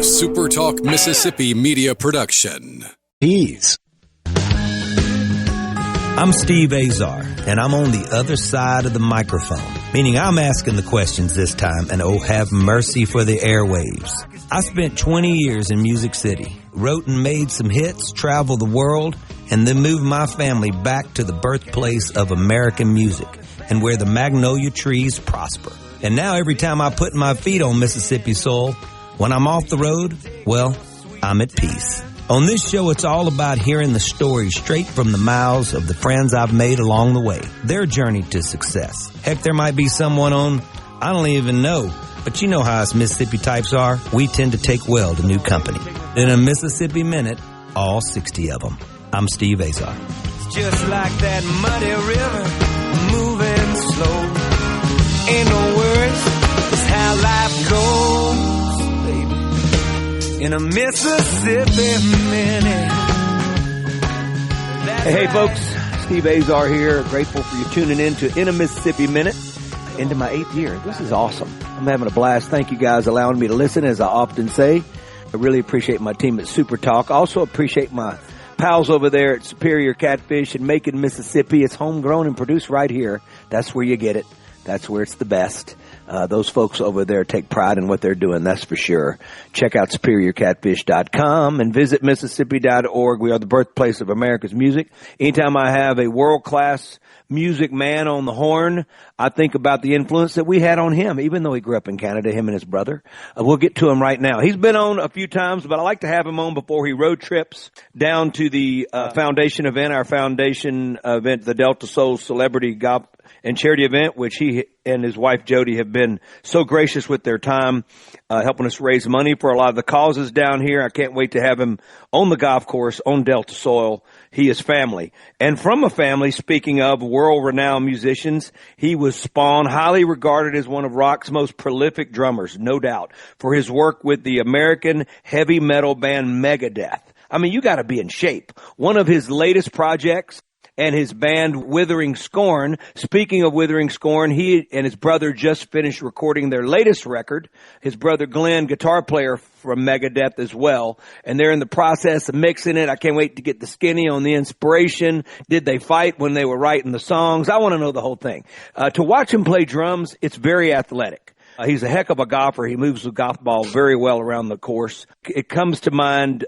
SuperTalk Mississippi Media production. I'm Steve Azar, and I'm on the other side of the microphone, meaning I'm asking the questions this time, and oh, have mercy for the airwaves. I spent 20 years in Music City, wrote and made some hits, traveled the world, and then moved my family back to the birthplace of American music and where the magnolia trees prosper. And now every time I put my feet on Mississippi soil, when I'm off the road, well, I'm at peace. On this show, it's all about hearing the stories straight from the mouths of the friends I've made along the way, their journey to success. Heck, there might be someone on, I don't even know, but you know how us Mississippi types are. We tend to take well to new company. In a Mississippi Minute, all 60 of them. I'm Steve Azar. It's just like that muddy river, moving slow. Ain't no worries, it's how life goes, baby. In a Mississippi Minute. Hey, folks, Steve Azar here. Grateful for you tuning in to In a Mississippi Minute. Into my 8th year. This is awesome. I'm having a blast. Thank you guys allowing me to listen, as I often say. I really appreciate my team at SuperTalk. Also appreciate my pals over there at Superior Catfish in Macon, Mississippi. It's homegrown and produced right here. That's where you get it. That's where it's the best. Those folks over there take pride in what they're doing, that's for sure. Check out superiorcatfish.com and visit Mississippi.org. We are the birthplace of America's music. Anytime I have a world-class music man on the horn, I think about the influence that we had on him, even though he grew up in Canada, him and his brother. We'll get to him right now. He's been on a few times, but I like to have him on before he road trips down to the foundation event, our foundation event, the Delta Soul Celebrity Golf and Charity event, which he and his wife Jody have been so gracious with their time, helping us raise money for a lot of the causes down here. I can't wait to have him on the golf course on Delta soil. He is family. And from a family, speaking of world-renowned musicians, he was spawned, highly regarded as one of rock's most prolific drummers, no doubt, for his work with the American heavy metal band Megadeth. I mean, you got to be in shape. One of his latest projects and his band Withering Scorn. Speaking of Withering Scorn, he and his brother just finished recording their latest record. His brother Glenn, guitar player from Megadeth as well, and they're in the process of mixing it. I can't wait to get the skinny on the inspiration. Did they fight when they were writing the songs? I want to know the whole thing. To watch him play drums, it's very athletic. He's a heck of a golfer. He moves the golf ball very well around the course. It comes to mind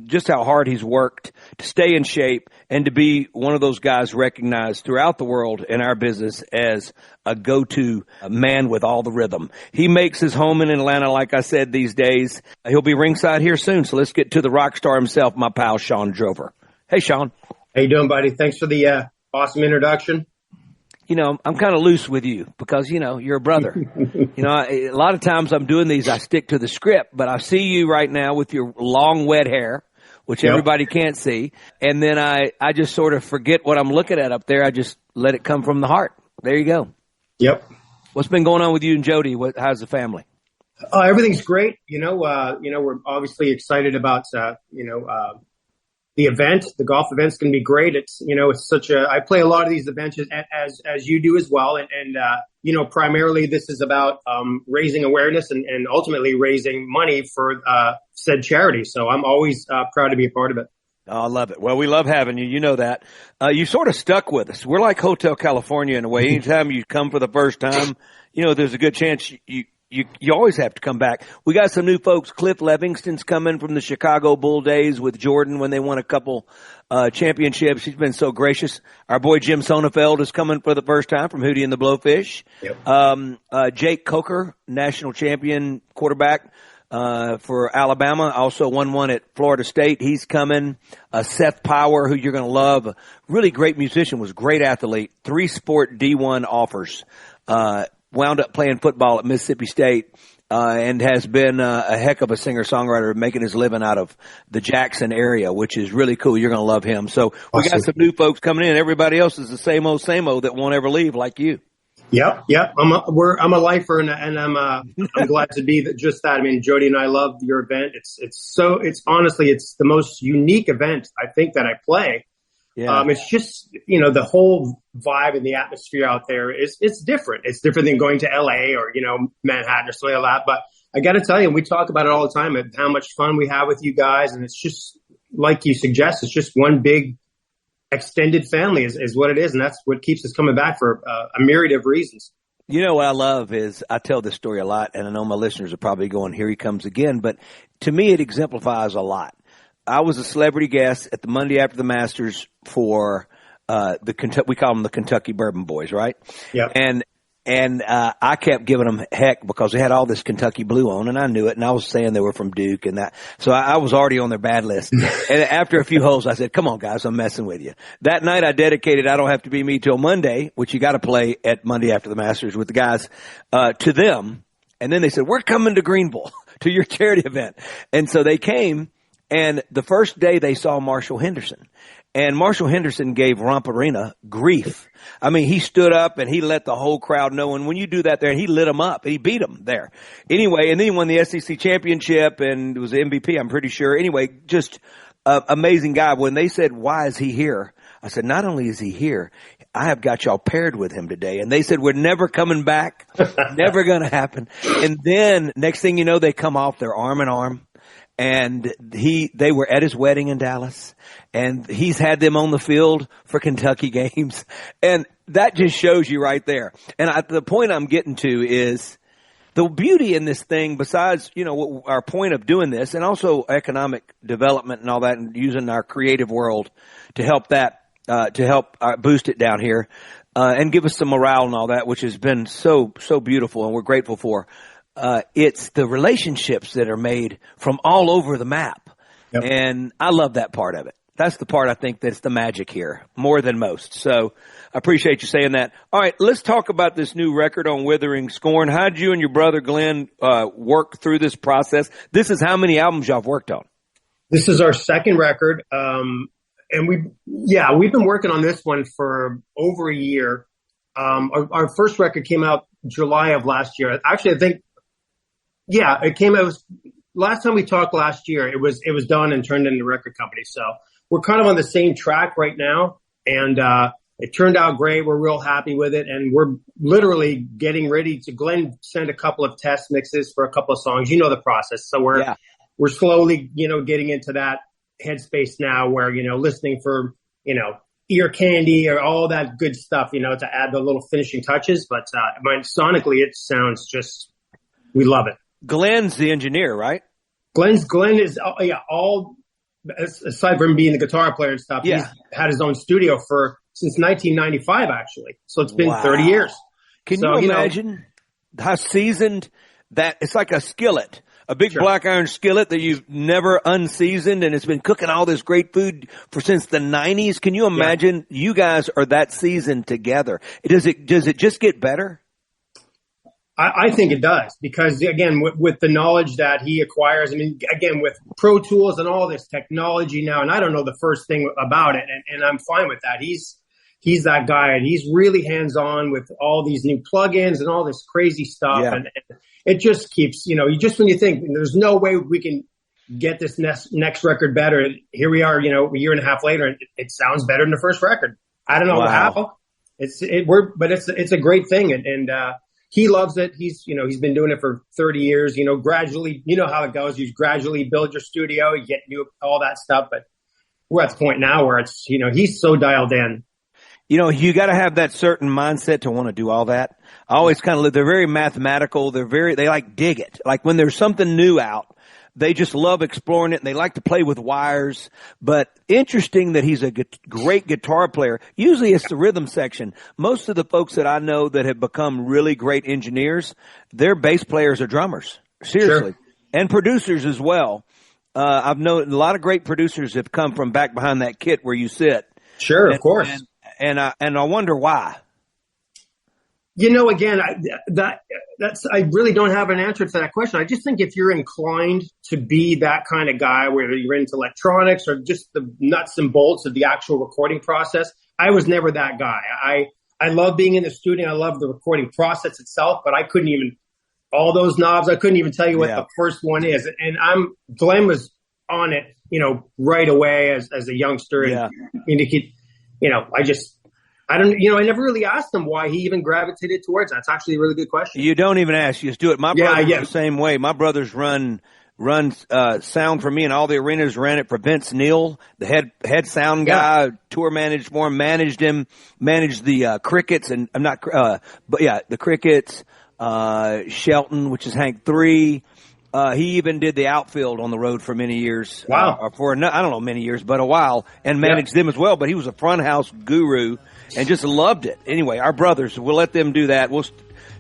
just how hard he's worked to stay in shape and to be one of those guys recognized throughout the world in our business as a go-to man with all the rhythm. He makes his home in Atlanta, like I said, these days. He'll be ringside here soon, so let's get to the rock star himself, my pal Sean Drover. Hey, Sean. How you doing, buddy? Thanks for the awesome introduction. You know, I'm kind of loose with you because, you know, you're a brother. A lot of times I'm doing these, I stick to the script, but I see you right now with your long, wet hair, which everybody can't see. And then I just sort of forget what I'm looking at up there. I just let it come from the heart. There you go. Yep. What's been going on with you and Jody? How's the family? Everything's great. We're obviously excited about, the event. The golf event's going to be great. It's I play a lot of these events as you do as well. And primarily this is about raising awareness and ultimately raising money for said charity. So I'm always proud to be a part of it. Oh, I love it. Well, we love having you. You know that. You sort of stuck with us. We're like Hotel California in a way. Anytime you come for the first time, there's a good chance you always have to come back. We got some new folks. Cliff Levingston's coming from the Chicago Bull days with Jordan when they won a couple championships. He's been so gracious. Our boy Jim Sonnefeld is coming for the first time from Hootie and the Blowfish. Yep. Jake Coker, national champion quarterback for Alabama, also won one at Florida State. He's coming. Seth Power, who you're going to love, a really great musician, was a great athlete. 3-sport D1 offers. Wound up playing football at Mississippi State, and has been a heck of a singer-songwriter, making his living out of the Jackson area, which is really cool. You're going to love him. So we got some new folks coming in. Everybody else is the same old that won't ever leave like you. Yep. I'm a lifer, and I'm glad to be just that. I mean, Jody and I love your event. It's honestly the most unique event I think that I play. Yeah. It's just, the whole vibe and the atmosphere out there it's different. It's different than going to LA or, Manhattan or something like that. But I got to tell you, we talk about it all the time, how much fun we have with you guys. And it's just like you suggest, it's just one big extended family is what it is. And that's what keeps us coming back for a myriad of reasons. You know what I love is I tell this story a lot, and I know my listeners are probably going, here he comes again. But to me, it exemplifies a lot. I was a celebrity guest at the Monday after the Masters for we call them the Kentucky Bourbon Boys, right? Yeah. And I kept giving them heck because they had all this Kentucky Blue on, and I knew it, and I was saying they were from Duke and that. So I was already on their bad list. And after a few holes, I said, come on, guys, I'm messing with you. That night I dedicated I Don't Have to Be Me Till Monday, which you got to play at Monday after the Masters with the guys, to them. And then they said, we're coming to Greenville to your charity event. And so they came, and the first day they saw Marshall Henderson. And Marshall Henderson gave Rump Arena grief. I mean, he stood up and he let the whole crowd know. And when you do that there, he lit them up. He beat them there. Anyway, and then he won the SEC championship and was the MVP, I'm pretty sure. Anyway, just amazing guy. When they said, why is he here? I said, not only is he here, I have got y'all paired with him today. And they said, we're never coming back. Never going to happen. And then next thing you know, they come off, they're arm in arm. And they were at his wedding in Dallas, and he's had them on the field for Kentucky games. And that just shows you right there. And the point I'm getting to is the beauty in this thing, besides, our point of doing this, and also economic development and all that, and using our creative world to help boost it down here, and give us some morale and all that, which has been so beautiful and we're grateful for. It's the relationships that are made from all over the map. Yep. And I love that part of it. That's the part I think that's the magic here, more than most. So I appreciate you saying that. All right, let's talk about this new record on Withering Scorn. How'd you and your brother Glenn work through this process? This is how many albums y'all have worked on? This is our second record. And we've been working on this one for over a year. Our first record came out July of last year. Actually, I think, it came out. Last time we talked last year, it was done and turned into a record company. So we're kind of on the same track right now. And, it turned out great. We're real happy with it. And we're literally getting ready to, Glenn sent a couple of test mixes for a couple of songs. You know the process. So we're slowly, getting into that headspace now where, listening for, ear candy or all that good stuff, to add the little finishing touches. But, sonically, it sounds we love it. Glenn's the engineer, right? Glenn is, all, aside from being the guitar player and stuff, he's had his own studio since 1995, actually. So it's been 30 years. Can you imagine how seasoned that, it's like a skillet, a big black iron skillet that you've never unseasoned, and it's been cooking all this great food since the 90s. Can you imagine you guys are that seasoned together? Does it just get better? I think it does, because again, with the knowledge that he acquires, again, with Pro Tools and all this technology now, and I don't know the first thing about it, and I'm fine with that. He's that guy, and he's really hands-on with all these new plugins and all this crazy stuff. And it just keeps, when you think there's no way we can get this next record better, here we are, a year and a half later, and it sounds better than the first record. I don't know how. It's a great thing, and he loves it. He's been doing it for 30 years. Gradually, how it goes. You gradually build your studio, you get all that stuff. But we're at the point now where it's, he's so dialed in. You got to have that certain mindset to want to do all that. I always kind of they're very mathematical. They dig it. Like when there's something new out, they just love exploring it, and they like to play with wires. But interesting that he's a great guitar player. Usually it's the rhythm section. Most of the folks that I know that have become really great engineers, they're bass players or drummers. Seriously. Sure. And producers as well. I've known a lot of great producers have come from back behind that kit where you sit. Sure, of course. And I wonder why. Again, I really don't have an answer to that question. I just think if you're inclined to be that kind of guy, whether you're into electronics or just the nuts and bolts of the actual recording process, I was never that guy. I love being in the studio. I love the recording process itself, but I couldn't even, all those knobs, I couldn't even tell you what the first one is. And Glenn was on it, right away as a youngster. And, I I never really asked him why he even gravitated towards that. It's actually a really good question. You don't even ask. You just do it. My brother's the same way. My brothers run sound for me, and all the arenas ran it for Vince Neil, the head sound guy, tour managed for him, managed the Crickets, and I'm not, the Crickets, Shelton, which is Hank 3. He even did the outfield on the road for many years. Wow. I don't know, many years, but a while, and managed them as well. But he was a front house guru and just loved it. Anyway, our brothers, we'll let them do that. We'll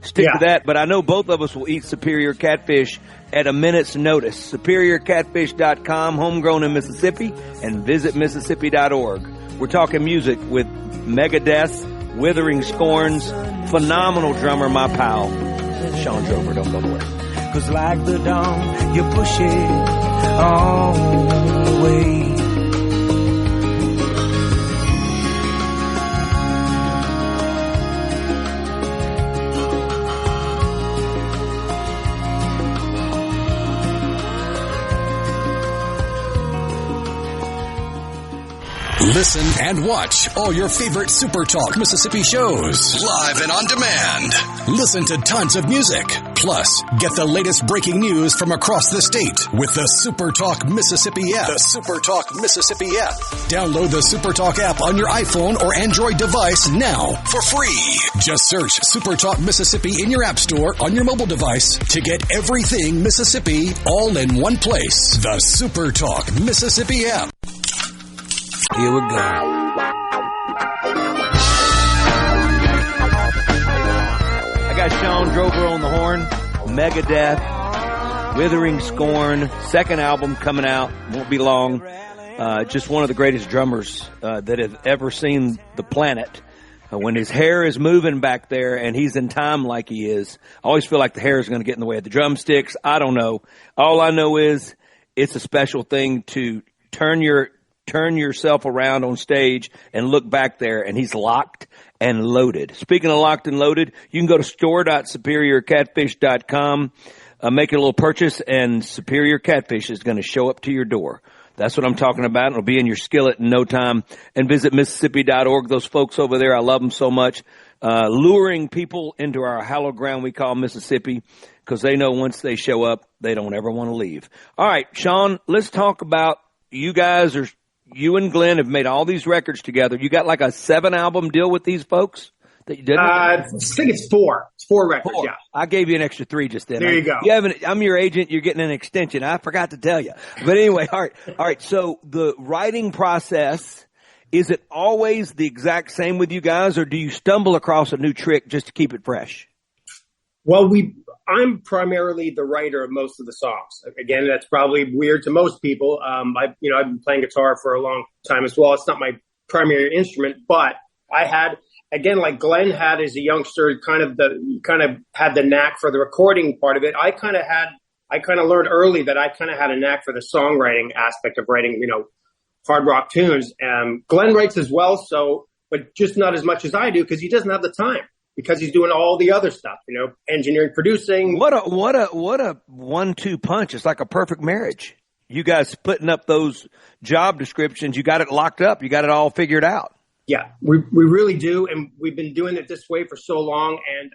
stick to that. But I know both of us will eat Superior Catfish at a minute's notice. SuperiorCatfish.com, homegrown in Mississippi, and visit Mississippi.org. We're talking music with Megadeth, Withering Scorns, phenomenal drummer, my pal, Sean Drover. Don't go away. 'Cause like the dawn, you push it all away. Listen and watch all your favorite SuperTalk Mississippi shows live and on demand. Listen to tons of music. Plus, get the latest breaking news from across the state with the SuperTalk Mississippi app. The SuperTalk Mississippi app. Download the SuperTalk app on your iPhone or Android device now for free. Just search SuperTalk Mississippi in your app store on your mobile device to get everything Mississippi all in one place. The SuperTalk Mississippi app. Here we go. I got Sean Drover on the horn, Megadeth, Withering Scorn, second album coming out, won't be long. Just one of the greatest drummers that have ever seen the planet. When his hair is moving back there and he's in time like he is, I always feel like the hair is going to get in the way of the drumsticks. I don't know. All I know is it's a special thing to turn yourself around on stage and look back there, and he's locked and loaded. Speaking of locked and loaded, you can go to store.superiorcatfish.com, make a little purchase, and Superior Catfish is going to show up to your door. That's what I'm talking about. It'll be in your skillet in no time. And visit Mississippi.org. Those folks over there, I love them so much. Luring people into our hallowed ground we call Mississippi, because they know once they show up, they don't ever want to leave. All right, Sean, let's talk about you and Glenn have made all these records together. You got like a 7-album deal with these folks that you did? I think it's 4. It's 4 records, yeah. I gave you an extra 3 just then. There you go. I'm your agent. You're getting an extension. I forgot to tell you. But anyway, all right. So the writing process, is it always the exact same with you guys, or do you stumble across a new trick just to keep it fresh? Well, I'm primarily the writer of most of the songs. Again, that's probably weird to most people. I've been playing guitar for a long time as well. It's not my primary instrument, but I had, again, like Glenn had as a youngster, kind of had the knack for the recording part of it. I kind of learned early that I kind of had a knack for the songwriting aspect of writing, hard rock tunes. Glenn writes as well, but just not as much as I do because he doesn't have the time. Because he's doing all the other stuff, engineering, producing. What a 1-2 punch. It's like a perfect marriage. You guys splitting up those job descriptions. You got it locked up. You got it all figured out. Yeah, we really do. And we've been doing it this way for so long. And,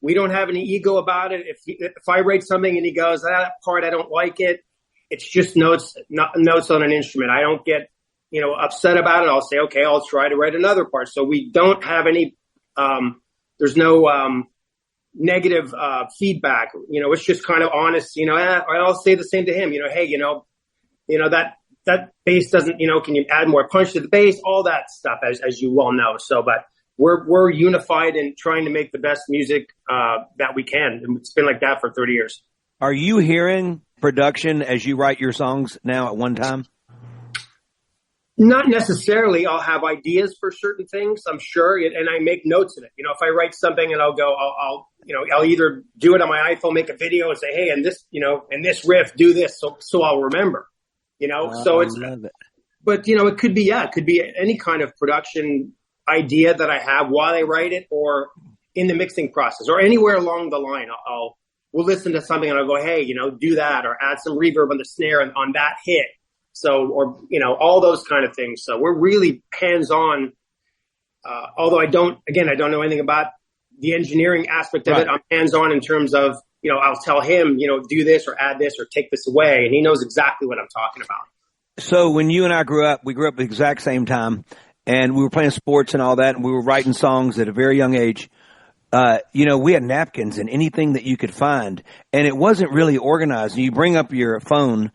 we don't have any ego about it. If I write something and he goes, that part, I don't like it. It's just notes on an instrument. I don't get, upset about it. I'll say, okay, I'll try to write another part. So we don't have any, there's no negative feedback. It's just kind of honest. I'll say the same to him. Hey, that bass doesn't. Can you add more punch to the bass? All that stuff, as you well know. So, but we're unified in trying to make the best music that we can. And it's been like that for 30 years. Are you hearing production as you write your songs now at one time? Not necessarily. I'll have ideas for certain things, I'm sure, and I make notes in it. If I write something and I'll either do it on my iPhone, make a video and say, hey, and this, and this riff, do this, so I'll remember, so it's, but it could be any kind of production idea that I have while I write it or in the mixing process or anywhere along the line. We'll listen to something and I'll go, hey, do that or add some reverb on the snare and on that hit. So, or, all those kind of things. So we're really hands-on although I don't know anything about the engineering aspect of it. I'm hands-on in terms of, I'll tell him, do this or add this or take this away. And he knows exactly what I'm talking about. So when you and I grew up, we grew up at the exact same time, and we were playing sports and all that, and we were writing songs at a very young age. We had napkins and anything that you could find, and it wasn't really organized. You bring up your phone.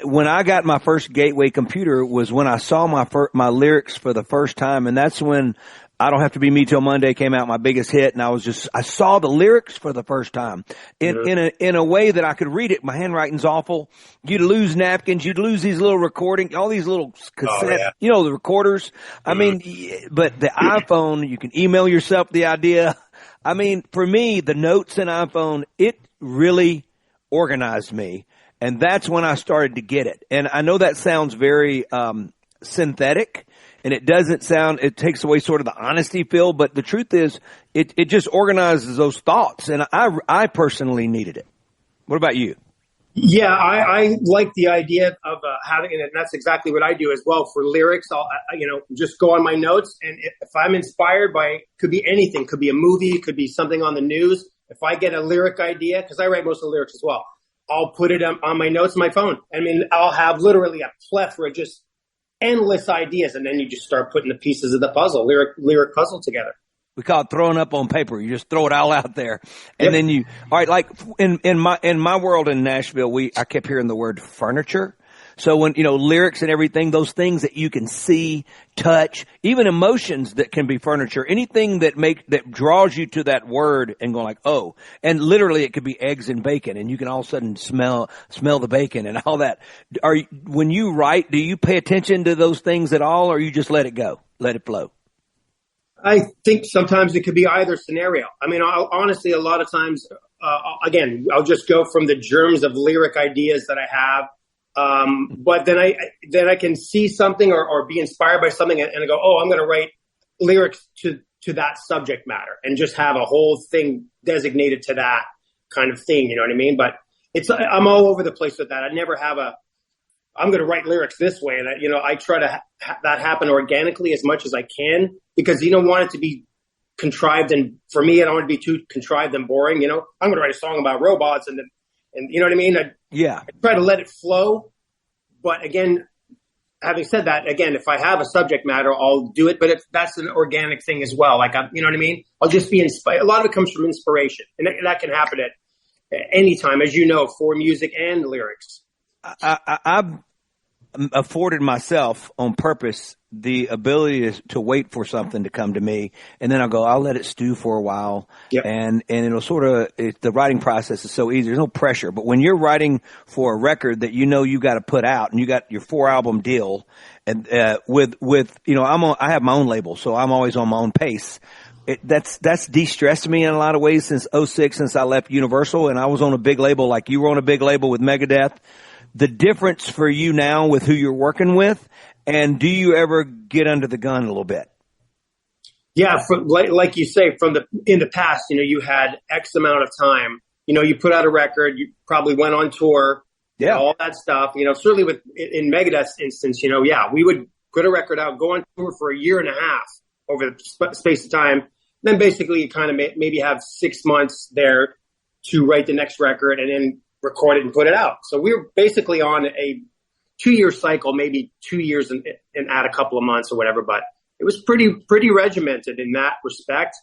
When I got my first Gateway computer was when I saw my lyrics for the first time, and that's when I Don't Have to Be Me Till Monday came out, my biggest hit, and I saw the lyrics for the first time in a way that I could read it. My handwriting's awful. You'd lose napkins, you'd lose these little recording, all these little cassettes, the recorders. I mean, but the iPhone, you can email yourself the idea. I mean, for me, the notes in iPhone, it really organized me. And that's when I started to get it. And I know that sounds very synthetic, and it takes away sort of the honesty feel, but the truth is it just organizes those thoughts, and I personally needed it. What about you? Yeah, I like the idea of having it, and that's exactly what I do as well. For lyrics, I'll just go on my notes, and if I'm inspired by, could be anything, could be a movie, could be something on the news. If I get a lyric idea, because I write most of the lyrics as well, I'll put it on my notes on my phone. I mean, I'll have literally a plethora, just endless ideas, and then you just start putting the pieces of the puzzle, lyric puzzle together. We call it throwing up on paper. You just throw it all out there, and then all right. Like in my world in Nashville, I kept hearing the word furniture. So when, lyrics and everything, those things that you can see, touch, even emotions that can be furniture, anything that draws you to that word and go like, oh, and literally it could be eggs and bacon, and you can all of a sudden smell the bacon and all that. When you write, do you pay attention to those things at all, or you just let it go, let it flow? I think sometimes it could be either scenario. I mean, honestly, a lot of times, I'll just go from the germs of lyric ideas that I have. But then I can see something or be inspired by something and I go, oh, I'm going to write lyrics to that subject matter and just have a whole thing designated to that kind of thing. You know what I mean? But I'm all over the place with that. I never have I'm going to write lyrics this way. And I try to that happen organically as much as I can, because you don't want it to be contrived. And for me, I don't want it to be too contrived and boring. I'm going to write a song about robots and you know what I mean? I try to let it flow. But again, having said that, if I have a subject matter, I'll do it. But that's an organic thing as well. Like, you know what I mean? I'll just be inspired. A lot of it comes from inspiration. And that can happen at any time, as you know, for music and lyrics. I've afforded myself on purpose the ability to wait for something to come to me, and then I'll let it stew for a while. Yep. And it'll the writing process is so easy. There's no pressure. But when you're writing for a record that you got to put out, and you got your 4-album deal, and I have my own label, so I'm always on my own pace. That's de-stressed me in a lot of ways since 2006, since I left Universal, and I was on a big label like you were on a big label with Megadeth. The difference for you now with who you're working with, and do you ever get under the gun a little bit? Yeah, like you say, in the past, you had X amount of time. You put out a record, you probably went on tour, all that stuff. Certainly in Megadeth's instance, we would put a record out, go on tour for a year and a half over the space of time. Then basically you kind of maybe have 6 months there to write the next record and then record it and put it out. So we were basically on a 2-year cycle, maybe 2 years and add a couple of months or whatever, but it was pretty regimented in that respect.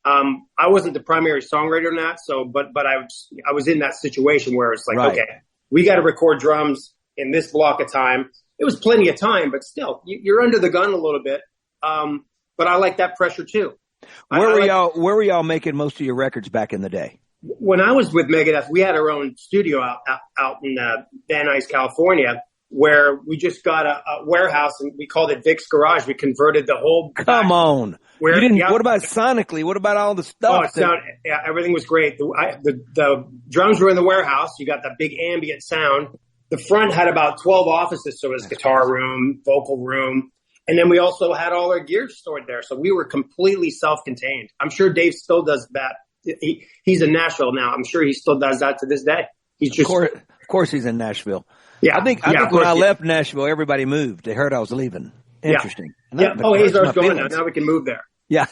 I wasn't the primary songwriter in that, but I was in that situation where it's like, okay, we got to record drums in this block of time. It was plenty of time, but still, you're under the gun a little bit. But I like that pressure too. Where were y'all making most of your records back in the day? When I was with Megadeth, we had our own studio out in Van Nuys, California, where we just got a warehouse and we called it Vic's Garage. We converted the whole. Come on. Where, you didn't. What about sonically? What about all the stuff? Everything was great. The drums were in the warehouse. You got that big ambient sound. The front had about 12 offices, so it was guitar room, vocal room. And then we also had all our gear stored there. So we were completely self-contained. I'm sure Dave still does that. He's in Nashville now. I'm sure he still does that to this day. Of course he's in Nashville. Yeah. I think when I left Nashville, everybody moved. They heard I was leaving. Interesting. Yeah. Oh, Azar's going now. Now we can move there. Yeah.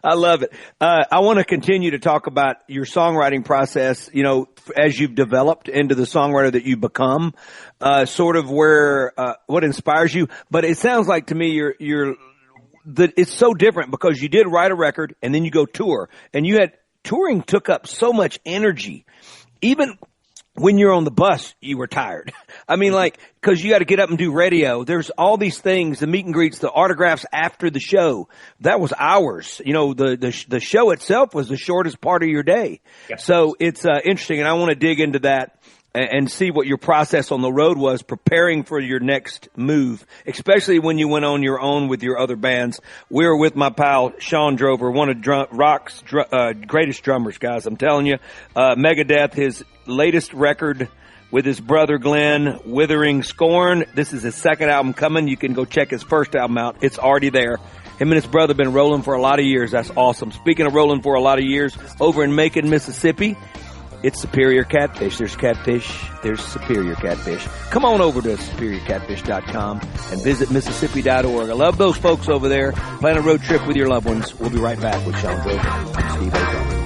I love it. I want to continue to talk about your songwriting process, you know, as you've developed into the songwriter that you become, sort of where, what inspires you. But it sounds like to me it's so different because you did write a record and then you go tour, and touring took up so much energy. Even when you're on the bus, you were tired. I mean, like, cause you got to get up and do radio. There's all these things, the meet and greets, the autographs after the show. That was hours. You know, the show itself was the shortest part of your day. Yeah. So it's interesting, and I want to dig into that and see what your process on the road was preparing for your next move, especially when you went on your own with your other bands. We were with my pal Sean Drover, one of rock's greatest drummers, guys. I'm telling you, Megadeth, his latest record with his brother Glenn, Withering Scorn. This is his second album coming. You can go check his first album out. It's already there. Him and his brother been rolling for a lot of years. That's awesome. Speaking of rolling for a lot of years, over in Macon, Mississippi, it's Superior Catfish. There's catfish. There's Superior Catfish. Come on over to SuperiorCatfish.com and visit Mississippi.org. I love those folks over there. Plan a road trip with your loved ones. We'll be right back with Sean Drover and Steve Azar.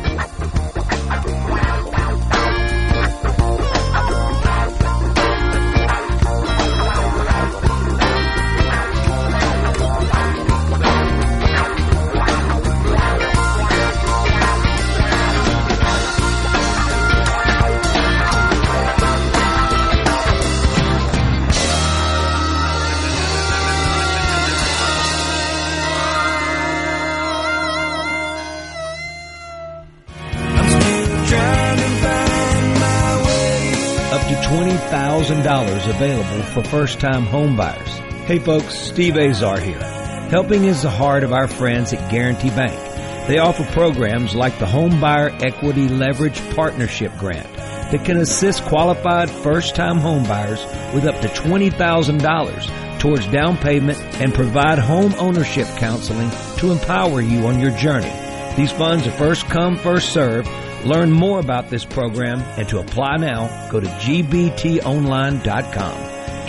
$20,000 available for first-time home buyers. Hey folks, Steve Azar here. Helping is the heart of our friends at Guarantee Bank. They offer programs like the Home Buyer Equity Leverage Partnership Grant that can assist qualified first-time home buyers with up to $20,000 towards down payment and provide home ownership counseling to empower you on your journey. These funds are first come, first served. Learn more about this program and to apply now, go to gbtonline.com.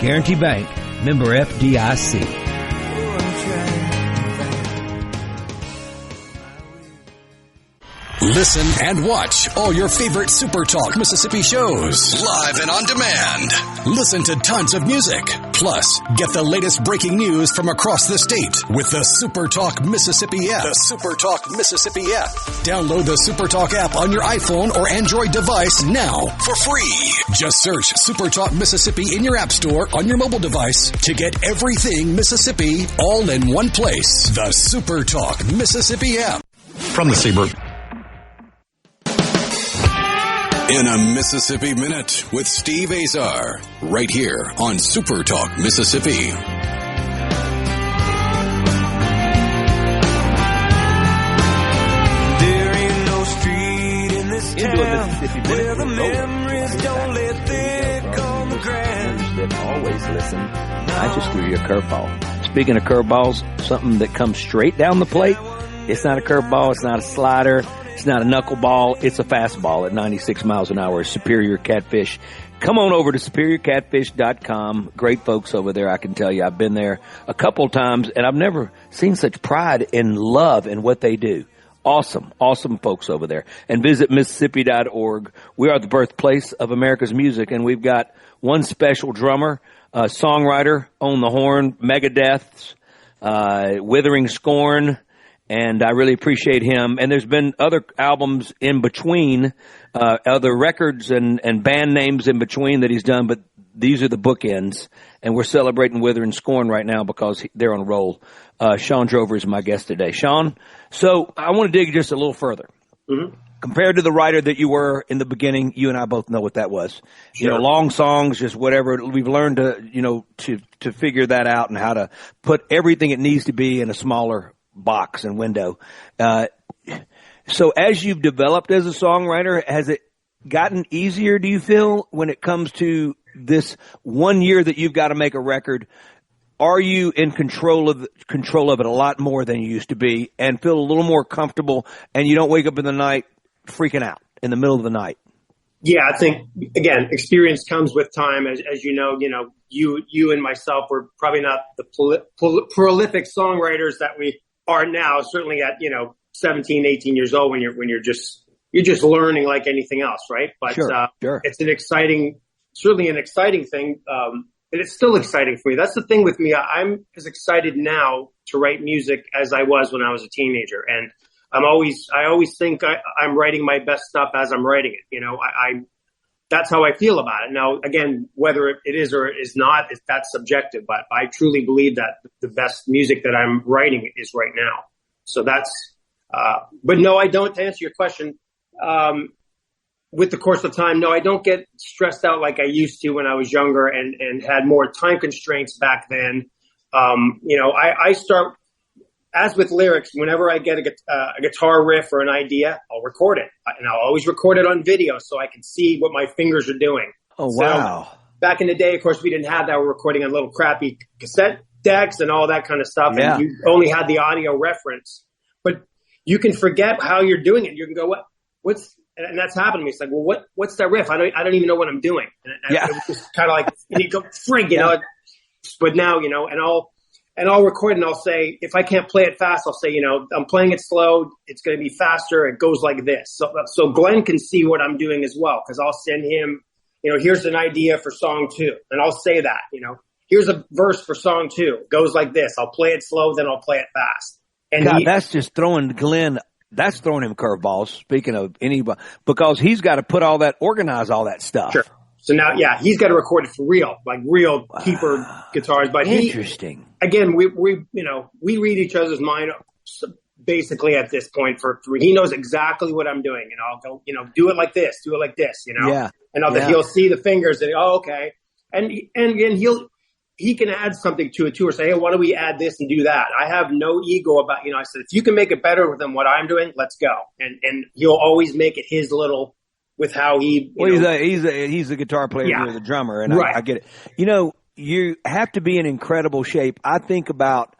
Guarantee Bank, member FDIC. Listen and watch all your favorite SuperTalk Mississippi shows live and on demand. Listen to tons of music. Plus, get the latest breaking news from across the state with the SuperTalk Mississippi app. The SuperTalk Mississippi app. Download the SuperTalk app on your iPhone or Android device now for free. Just search SuperTalk Mississippi in your app store on your mobile device to get everything Mississippi all in one place. The SuperTalk Mississippi app. From the Seabird. In a Mississippi Minute with Steve Azar, right here on SuperTalk Mississippi. There ain't no street in this town where the memories don't lay thick on the ground. That always listen. I just threw you a curveball. Speaking of curveballs, something that comes straight down the plate. It's not a curveball. It's not a slider. It's not a knuckleball. It's a fastball at 96 miles an hour. Superior Catfish. Come on over to SuperiorCatfish.com. Great folks over there, I can tell you. I've been there a couple times, and I've never seen such pride and love in what they do. Awesome, awesome folks over there. And visit Mississippi.org. We are the birthplace of America's music, and we've got one special drummer, songwriter on the horn, Megadeth's, Withering Scorn, and I really appreciate him. And there's been other albums in between, other records and band names in between that he's done, but these are the bookends. And we're celebrating Withering Scorn right now because they're on a roll. Sean Drover is my guest today. Sean, so I want to dig just a little further. Mm-hmm. Compared to the writer that you were in the beginning, you and I both know what that was. Sure. You know, long songs, just whatever. We've learned to figure that out and how to put everything it needs to be in a smaller box and window. So as you've developed as a songwriter, has it gotten easier, do you feel, when it comes to this 1 year that you've got to make a record? Are you in control of it a lot more than you used to be and feel a little more comfortable, and you don't wake up in the night freaking out in the middle of the night? Yeah, I think, again, experience comes with time. As you know, you and myself were probably not the prolific songwriters that we are now, certainly at, 17, 18 years old when you're just learning like anything else. Right. But, sure. It's certainly an exciting thing. And it's still exciting for me. That's the thing with me. I'm as excited now to write music as I was when I was a teenager. And I always think I'm writing my best stuff as I'm writing it. That's how I feel about it. Now, again, whether it is or it is not, that's subjective, but I truly believe that the best music that I'm writing is right now. So but no, I don't, to answer your question, with the course of time, no, I don't get stressed out like I used to when I was younger and had more time constraints back then. I start, as with lyrics, whenever I get a guitar riff or an idea, I'll record it. And I'll always record it on video so I can see what my fingers are doing. Oh, wow. So, back in the day, of course, we didn't have that. We're recording on little crappy cassette decks and all that kind of stuff. Yeah. And you only had the audio reference. But you can forget how you're doing it. You can go, and that's happened to me. It's like, well, what's that riff? I don't even know what I'm doing. And it was just kind of like, and you go, frig, But now, and I'll record and I'll say, if I can't play it fast, I'll say, I'm playing it slow. It's going to be faster. It goes like this. So Glenn can see what I'm doing as well. Cause I'll send him, here's an idea for song 2. And I'll say that, here's a verse for song 2. It goes like this. I'll play it slow. Then I'll play it fast. And that's just throwing Glenn. That's throwing him curveballs. Speaking of anybody, because he's got to organize all that stuff. Sure. So now, he's got to record it for real, like real keeper guitars. But interesting. Again, we read each other's mind basically at this point. He knows exactly what I'm doing, and I'll go, do it like this, Yeah. And he'll see the fingers and okay, and he can add something to it too, or say, hey, why don't we add this and do that? I have no ego about, I said, if you can make it better than what I'm doing, let's go. And he'll always make it his little, with how he, he's a guitar player, you're the drummer, and right. I get it. You have to be in incredible shape. I think about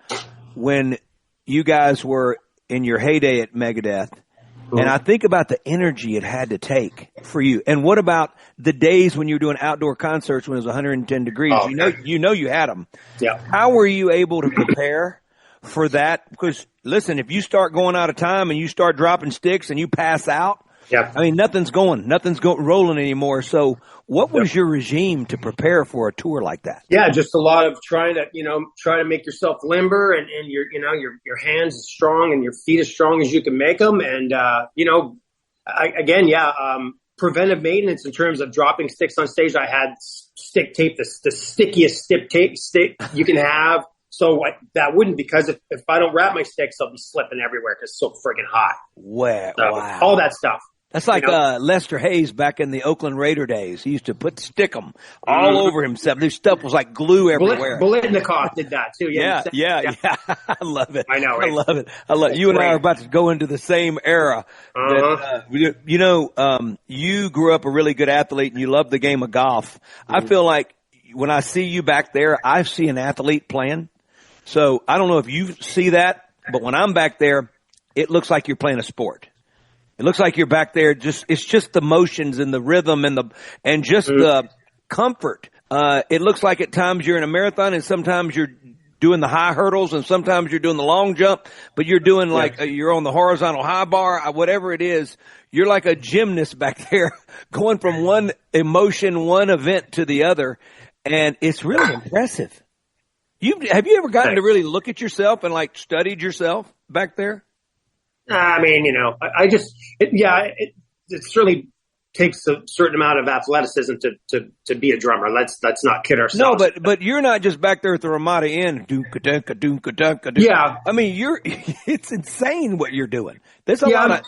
when you guys were in your heyday at Megadeth, and I think about the energy it had to take for you. And what about the days when you were doing outdoor concerts when it was 110 degrees? Oh, you had them. Yeah. How were you able to prepare for that? Because listen, if you start going out of time and you start dropping sticks and you pass out, nothing's rolling anymore. So what was your regime to prepare for a tour like that? Yeah, just a lot of trying to make yourself limber and your hands as strong and your feet as strong as you can make them. And, preventive maintenance in terms of dropping sticks on stage. I had stick tape, the stickiest stick you can have. So that wouldn't, because if I don't wrap my sticks, I'll be slipping everywhere because it's so friggin' hot. Wow. All that stuff. That's like Lester Hayes back in the Oakland Raider days. He used to stick them all over himself. This stuff was like glue everywhere. Bolitnikoff did that too. Yeah. I love it. I know. Right? I love it. You and I are about to go into the same era. You grew up a really good athlete and you love the game of golf. I feel like when I see you back there, I see an athlete playing. So I don't know if you see that, but when I'm back there, it looks like you're playing a sport. It looks like you're back there. It's just the motions and the rhythm and the comfort. It looks like at times you're in a marathon and sometimes you're doing the high hurdles and sometimes you're doing the long jump, but you're doing you're on the horizontal high bar, whatever it is. You're like a gymnast back there going from one emotion, one event to the other. And it's really impressive. Have you ever gotten to really look at yourself and studied yourself back there? I mean, it certainly takes a certain amount of athleticism to be a drummer. Let's not kid ourselves. No, but you're not just back there at the Ramada Inn. Yeah. I mean, it's insane what you're doing. There's a lot of.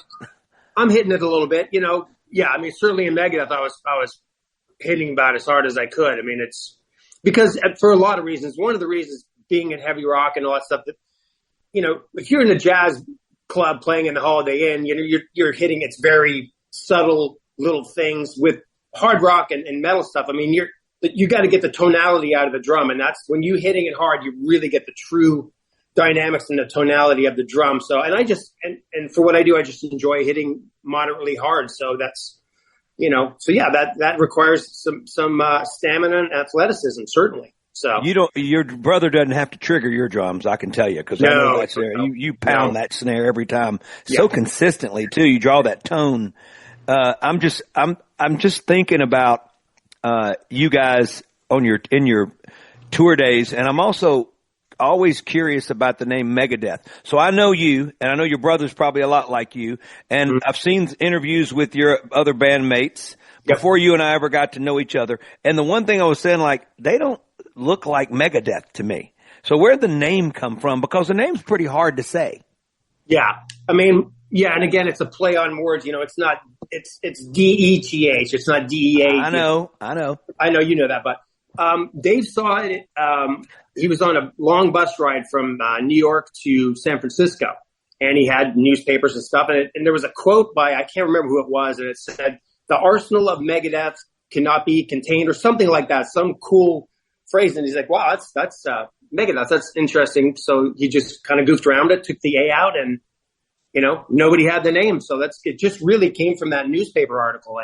I'm hitting it a little bit, Yeah, I mean, certainly in Megadeth, I was hitting about as hard as I could. I mean, it's because for a lot of reasons. One of the reasons being in heavy rock and all that stuff that, if you're in a jazz club playing in the Holiday Inn, you're hitting its very subtle little things. With hard rock and metal stuff, I mean, you got to get the tonality out of the drum, and that's when you hitting it hard, you really get the true dynamics and the tonality of the drum. So, and I just and for what I do, I just enjoy hitting moderately hard. So that's that requires some stamina and athleticism, certainly. So your brother doesn't have to trigger your drums, I can tell you, because I know that's there. You pound that snare every time so consistently too. You draw that tone. I'm just thinking about you guys in your tour days, and I'm also always curious about the name Megadeth. So I know you, and I know your brother's probably a lot like you, and I've seen interviews with your other bandmates before you and I ever got to know each other. And the one thing I was saying, like, they don't look like Megadeth to me. So where'd the name come from? Because the name's pretty hard to say. Yeah. I mean, and again, it's a play on words. You know, it's not, it's D-E-T-H. It's not D-E-A. I know. You know that, but Dave saw it. He was on a long bus ride from New York to San Francisco, and he had newspapers and stuff. And there was a quote by, I can't remember who it was, and it said, "The arsenal of Megadeth cannot be contained," or something like that, some cool phrase. And he's like, wow, that's Megadeth. That's interesting. So he just kind of goofed around it, took the A out, and, you know, nobody had the name. So it just really came from that newspaper article.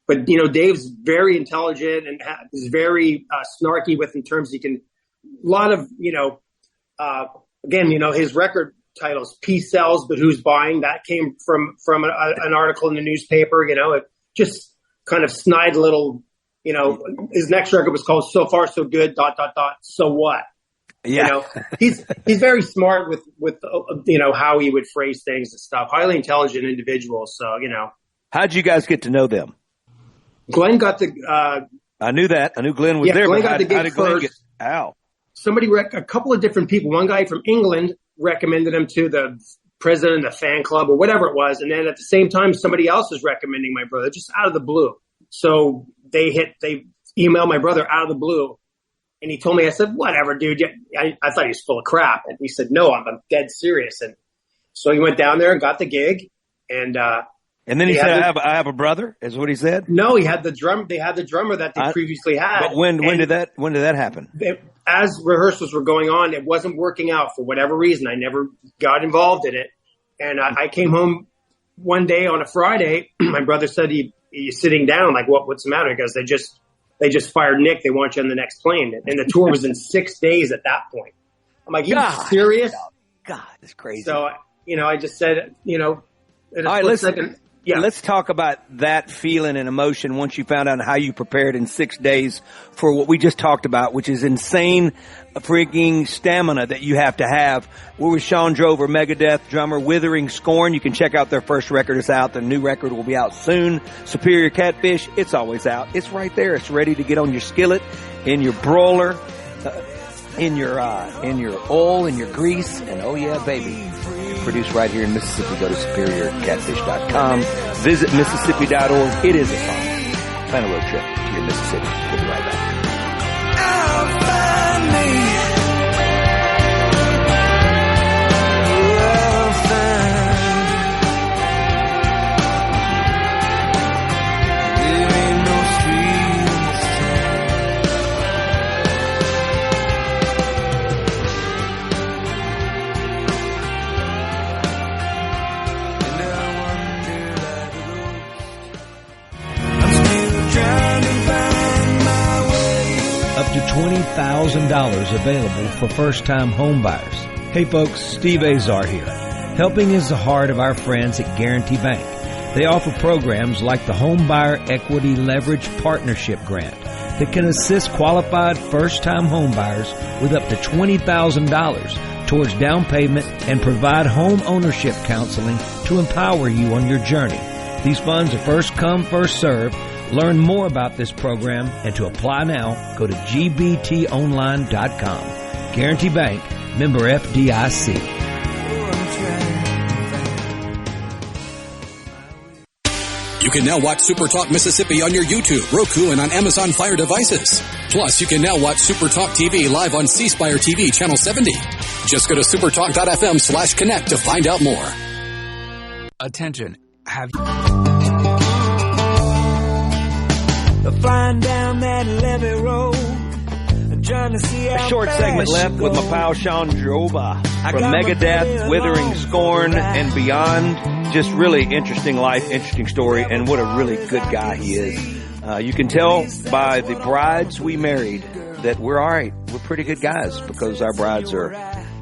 But, you know, Dave's very intelligent and is very snarky in terms he can, a lot of, you know, again, you know, his record titles, Peace Sells, But Who's Buying? That came from an article in the newspaper. You know, it just kind of snide little, you know, his next record was called So Far So Good, ... So What? Yeah. You know, he's very smart with you know, how he would phrase things and stuff. Highly intelligent individual. So, you know. How'd you guys get to know them? Glenn got the, I knew that. I knew Glenn was there. Glenn got the gig first. Somebody, a couple of different people. One guy from England recommended him to the president of the fan club or whatever it was. And then at the same time, somebody else was recommending my brother just out of the blue. So they emailed my brother out of the blue. And he told me, I said, whatever, dude. I thought he was full of crap. And he said, no, I'm dead serious. And so he went down there and got the gig. And then he said, I have a brother, is what he said? No, he had the drum. They had the drummer that they previously had. But when did that happen? As rehearsals were going on, it wasn't working out for whatever reason. I never got involved in it. And I came home one day on a Friday. My brother said, he's sitting down, like, what's the matter? He goes, they just fired Nick. They want you on the next plane. And the tour was in 6 days at that point. I'm like, you serious? God, it's crazy. So, you know, I just said, you know, all right, listen. Yeah. Let's talk about that feeling and emotion once you found out how you prepared in 6 days for what we just talked about, which is insane freaking stamina that you have to have. We're with Sean Drover, Megadeth drummer, Withering Scorn. You can check out their first record. It's out. The new record will be out soon. Superior Catfish, it's always out. It's right there. It's ready to get on your skillet, in your broiler, in your oil, in your grease, and oh yeah, baby. Produced right here in Mississippi. Go to superiorcatfish.com. Visit Mississippi.org. It is a song. Plan a road trip to your Mississippi. We'll be right back. I'll find me. To $20,000 available for first-time home buyers. Hey folks, Steve Azar here. Helping is the heart of our friends at Guarantee Bank. They offer programs like the Home Buyer Equity Leverage Partnership Grant that can assist qualified first-time home buyers with up to $20,000 towards down payment and provide home ownership counseling to empower you on your journey. These funds are first come, first served. Learn more about this program and to apply now, go to gbtonline.com. Guarantee Bank, member FDIC. You can now watch SuperTalk Mississippi on your YouTube, Roku, and on Amazon Fire devices. Plus, you can now watch SuperTalk TV live on C Spire TV Channel 70. Just go to supertalk.fm/connect to find out more. Attention. Have you... Flying down that levee road, trying to see a short segment left with my pal Sean Drover from Megadeth, Withering Scorn, and beyond. Just really interesting life, interesting story, and what a really good guy he is. You can tell by the brides we married that we're all right. We're pretty good guys because our brides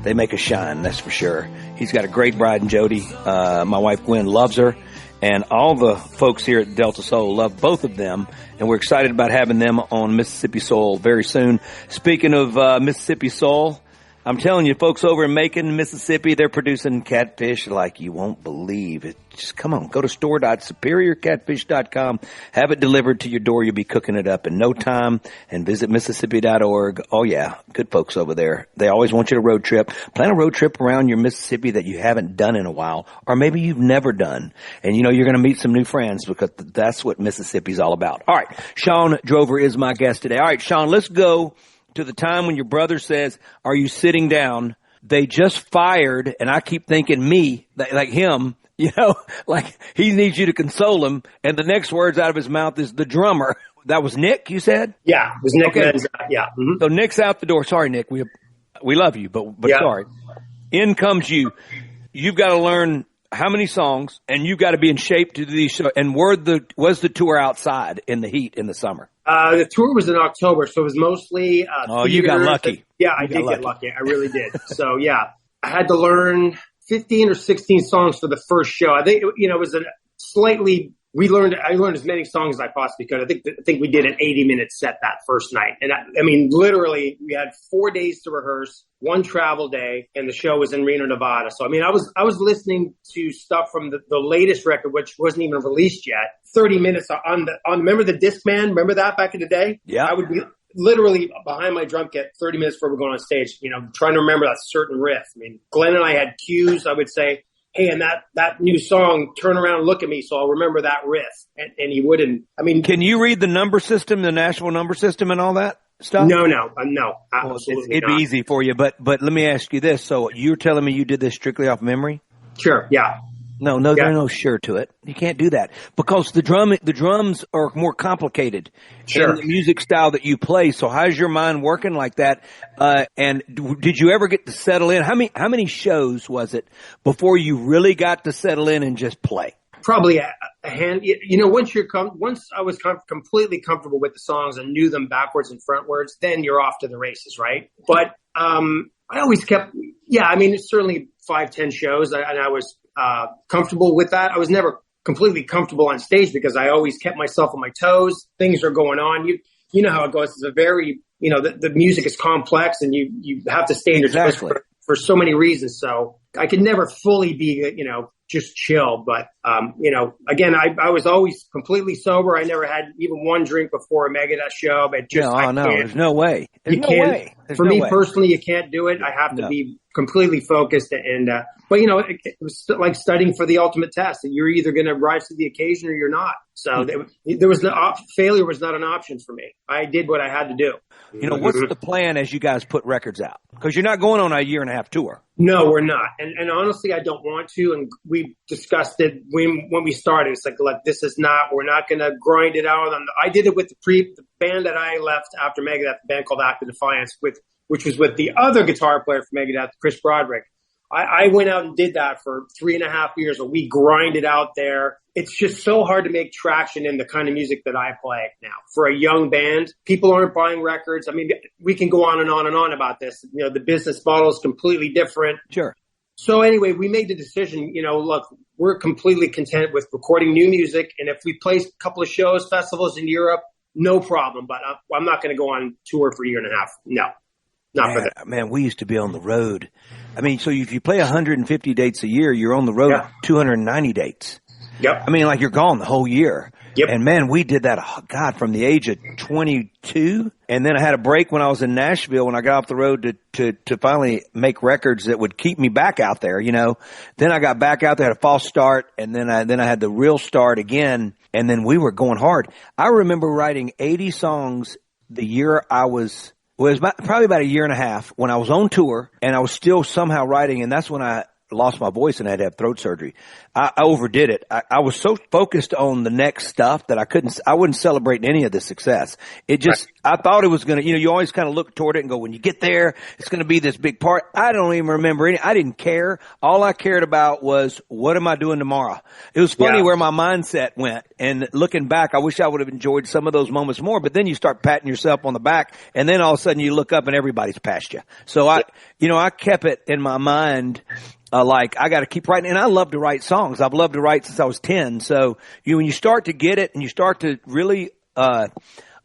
they make us shine, that's for sure. He's got a great bride in Jody. My wife Gwen loves her. And all the folks here at Delta Soul love both of them. And we're excited about having them on Mississippi Soul very soon. Speaking of Mississippi Soul, I'm telling you, folks over in Macon, Mississippi, they're producing catfish like you won't believe it. Just come on, go to store.superiorcatfish.com. Have it delivered to your door. You'll be cooking it up in no time. And visit Mississippi.org. Oh, yeah, good folks over there. They always want you to road trip. Plan a road trip around your Mississippi that you haven't done in a while, or maybe you've never done. And, you know, you're going to meet some new friends because that's what Mississippi's all about. All right, Sean Drover is my guest today. All right, Sean, let's go to the time when your brother says, are you sitting down? They just fired, and I keep thinking me, like him, you know, like he needs you to console him, and the next words out of his mouth is the drummer. That was Nick, you said? Yeah, it was Nick. Okay. Yeah. Mm-hmm. So Nick's out the door. Sorry, Nick, we love you, but yeah. Sorry. In comes you. You've got to learn how many songs, and you've got to be in shape to do these shows. And was the tour outside in the heat in the summer? The tour was in October, so it was mostly you got lucky. I did get lucky. I really did. So, yeah, I had to learn 15 or 16 songs for the first show. I think, you know, it was I learned as many songs as I possibly could. I think we did an 80-minute set that first night. And I mean, literally, we had 4 days to rehearse, 1 travel day, and the show was in Reno, Nevada. So, I mean, I was listening to stuff from the latest record, which wasn't even released yet. 30 minutes on remember the Discman? Remember that back in the day? Yeah. I would be literally behind my drum kit 30 minutes before we're going on stage, you know, trying to remember that certain riff. I mean, Glenn and I had cues. I would say, hey, and that new song, turn around and look at me, so I'll remember that riff. And he wouldn't. I mean, can you read the number system, the national number system and all that stuff? No, absolutely it'd be easy for you. But let me ask you this. So you're telling me you did this strictly off memory? Sure, yeah. No, there's no sure to it. You can't do that because the drums are more complicated in the music style that you play. So how's your mind working like that? And did you ever get to settle in? How many shows was it before you really got to settle in and just play? Probably a hand. You know, once I was completely comfortable with the songs and knew them backwards and frontwards, then you're off to the races, right? But I always kept. Yeah, I mean, it's certainly 5-10 shows, and I was comfortable with that. I was never completely comfortable on stage because I always kept myself on my toes. Things are going on. You know how it goes. It's a very, you know, the music is complex and you have to stay in your toes for so many reasons. So I could never fully be, you know, just chill. But, you know, again, I was always completely sober. I never had even one drink before a Megadeth show, but just, there's no way. For me personally, you can't do it. I have to be completely focused and, but you know, it was like studying for the ultimate test. You're either going to rise to the occasion or you're not. So there was failure was not an option for me. I did what I had to do. You know, what's the plan as you guys put records out? Because you're not going on a 1.5-year tour. No, we're not. And honestly, I don't want to. And we discussed it when we started. It's like, look, we're not going to grind it out. I did it with the band that I left after Megadeth, the band called Act of Defiance, which was with the other guitar player for Megadeth, Chris Broderick. I went out and did that for 3.5 years, and we grinded out there. It's just so hard to make traction in the kind of music that I play now. For a young band, people aren't buying records. I mean, we can go on and on and on about this. You know, the business model is completely different. Sure. So anyway, we made the decision, you know, look, we're completely content with recording new music. And if we play a couple of shows, festivals in Europe, no problem. But I'm not going to go on tour for 1.5 years. No. Not for that. Man, we used to be on the road. I mean, so if you play 150 dates a year, you're on the road 290 dates. Yep. I mean, like you're gone the whole year. Yep. And man, we did that, from the age of 22. And then I had a break when I was in Nashville when I got off the road to finally make records that would keep me back out there, you know. Then I got back out there, had a false start, and then I had the real start again. And then we were going hard. I remember writing 80 songs the year I was... Well, it was probably about 1.5 years when I was on tour and I was still somehow writing. And that's when I lost my voice and I had to have throat surgery. I overdid it. I was so focused on the next stuff that I wouldn't celebrate any of the success. It just, I thought it was going to, you always kind of look toward it and go, when you get there, it's going to be this big part. I don't even remember I didn't care. All I cared about was, what am I doing tomorrow? It was funny where my mindset went, and looking back, I wish I would have enjoyed some of those moments more, but then you start patting yourself on the back, and then all of a sudden you look up and everybody's past you. So I kept it in my mind, like, I got to keep writing. And I love to write songs. I've loved to write since I was 10. So when you start to get it and you start to really,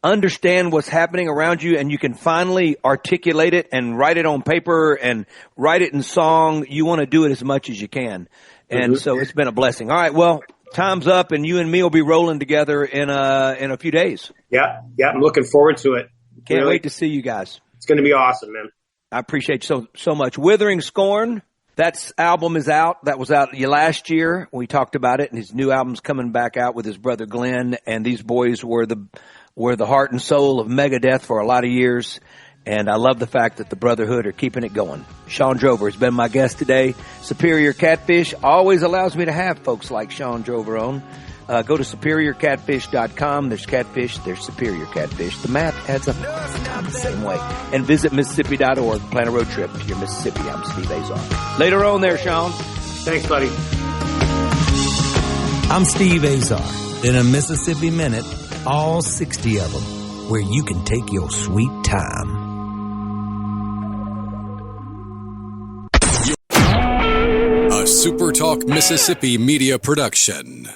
understand what's happening around you, and you can finally articulate it and write it on paper and write it in song, you want to do it as much as you can. And so it's been a blessing. All right. Well, time's up, and you and me will be rolling together in a few days. Yeah. I'm looking forward to it. Can't wait to see you guys. It's going to be awesome, man. I appreciate you so much. Withering Scorn, that album is out. That was out last year. We talked about it, and his new album's coming back out with his brother Glenn. And these boys were the heart and soul of Megadeth for a lot of years. And I love the fact that the Brotherhood are keeping it going. Sean Drover has been my guest today. Superior Catfish always allows me to have folks like Sean Drover on. Go to superiorcatfish.com. There's catfish. There's superior catfish. The math adds up the same way. And visit Mississippi.org. Plan a road trip to your Mississippi. I'm Steve Azar. Later on there, Sean. Thanks, buddy. I'm Steve Azar. In a Mississippi Minute, all 60 of them, where you can take your sweet time. A SuperTalk Mississippi Media production.